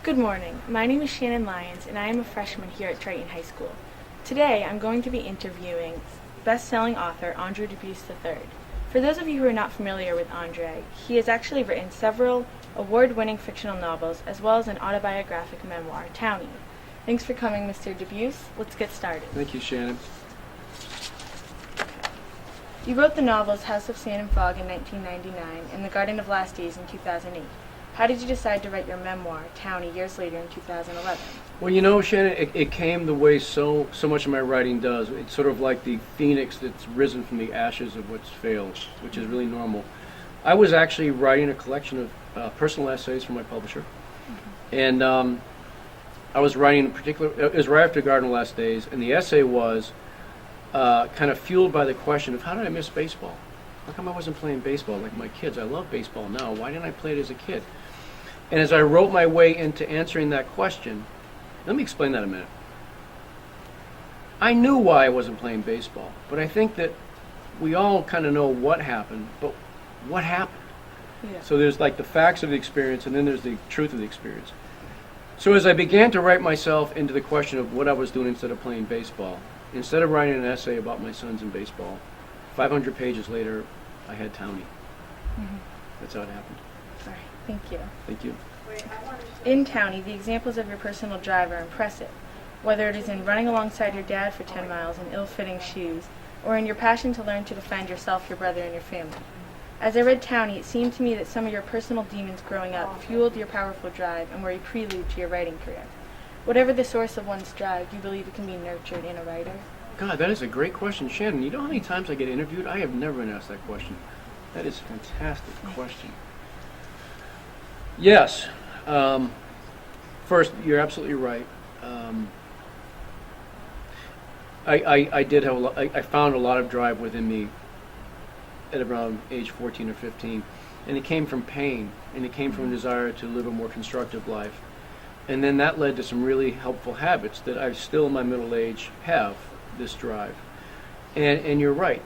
Good morning. My name is Shannon Lyons, and I am a freshman here at Triton High School. Today, I'm going to be interviewing best-selling author Andre Dubus III. For those of you who are not familiar with Andre, he has actually written several award-winning fictional novels, as well as an autobiographic memoir, Townie. Thanks for coming, Mr. Dubus. Let's get started. Thank you, Shannon. You wrote the novels House of Sand and Fog in 1999 and The Garden of Last Days in 2008. How did you decide to write your memoir, Townie, years later in 2011? Well, you know, Shannon, it came the way so much of my writing does. It's sort of like the phoenix that's risen from the ashes of what's failed, which is really normal. I was actually writing a collection of personal essays for my publisher, and I was writing in particular, it was right after Garden of Last Days, and the essay was kind of fueled by the question of how did I miss baseball? How come I wasn't playing baseball like my kids? I love baseball now. Why didn't I play it as a kid? And as I wrote my way into answering that question, let me explain that a minute. I knew why I wasn't playing baseball, but I think that we all kind of know what happened, but what happened? Yeah. So there's like the facts of the experience, and then there's the truth of the experience. So as I began to write myself into the question of what I was doing instead of playing baseball, instead of writing an essay about my sons in baseball, 500 pages later, I had Townie. That's how it happened. All right, thank you. Thank you. In Townie, the examples of your personal drive are impressive, whether it is in running alongside your dad for 10 miles in ill-fitting shoes, or in your passion to learn to defend yourself, your brother, and your family. As I read Townie, it seemed to me that some of your personal demons growing up fueled your powerful drive and were a prelude to your writing career. Whatever the source of one's drive, do you believe it can be nurtured in a writer? God, that is a great question, Shannon. You know how many times I get interviewed? I have never been asked that question. That is a fantastic question. Yes. First, you're absolutely right. I did have I found a lot of drive within me at around age 14 or 15, and it came from pain, and it came from a desire to live a more constructive life. And then that led to some really helpful habits that I still in my middle age have this drive. And you're right.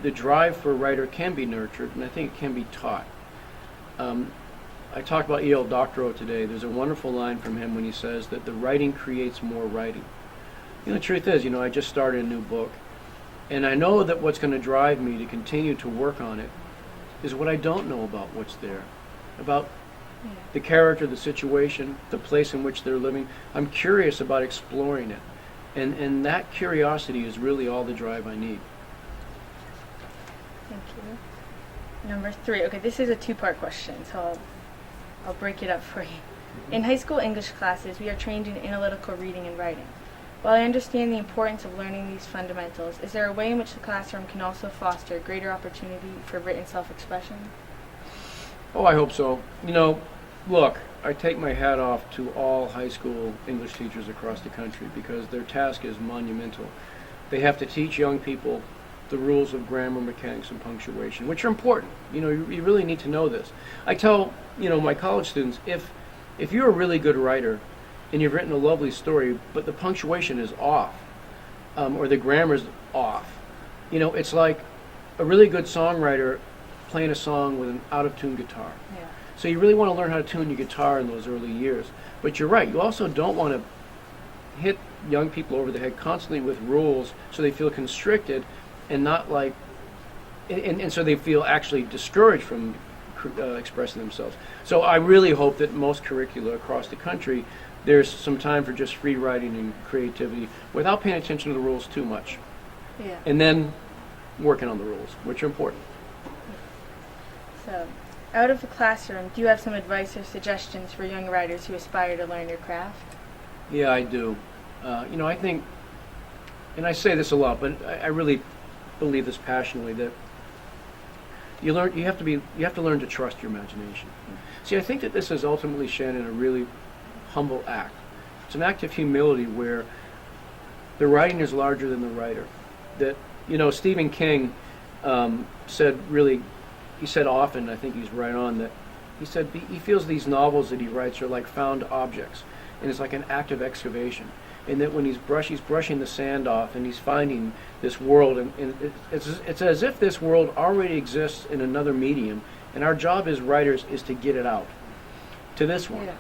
The drive for a writer can be nurtured, and I think it can be taught. I talked about E.L. Doctorow today. There's a wonderful line from him when he says that the writing creates more writing. You know, the truth is, I just started a new book, and I know that what's going to drive me to continue to work on it is what I don't know about what's there, about the character, the situation, the place in which they're living. I'm curious about exploring it. And that curiosity is really all the drive I need. Thank you. Number 3. Okay, this is a two-part question, so I'll break it up for you. In high school English classes, we are trained in analytical reading and writing. While I understand the importance of learning these fundamentals, is there a way in which the classroom can also foster greater opportunity for written self-expression? Oh, I hope so. Look, I take my hat off to all high school English teachers across the country because their task is monumental. They have to teach young people the rules of grammar, mechanics, and punctuation, which are important. You really need to know this. I tell, my college students, if you're a really good writer and you've written a lovely story, but the punctuation is off, or the grammar's off, it's like a really good songwriter playing a song with an out-of-tune guitar. Yeah. So you really want to learn how to tune your guitar in those early years. But you're right, you also don't want to hit young people over the head constantly with rules so they feel constricted and not like, and so they feel actually discouraged from expressing themselves. So I really hope that most curricula across the country, there's some time for just free writing and creativity without paying attention to the rules too much. Yeah. And then working on the rules, which are important. So, out of the classroom, do you have some advice or suggestions for young writers who aspire to learn your craft? Yeah, I do. I think, and I say this a lot, but I really believe this passionately, that you have to learn to trust your imagination. See, I think that this is ultimately, Shannon, a really humble act. It's an act of humility where the writing is larger than the writer. That, Stephen King he said often, I think he's right on, that he said he feels these novels that he writes are like found objects, and it's like an act of excavation. And that when he's brushing the sand off, and he's finding this world, and it's as if this world already exists in another medium, and our job as writers is to get it out to this one. Yeah.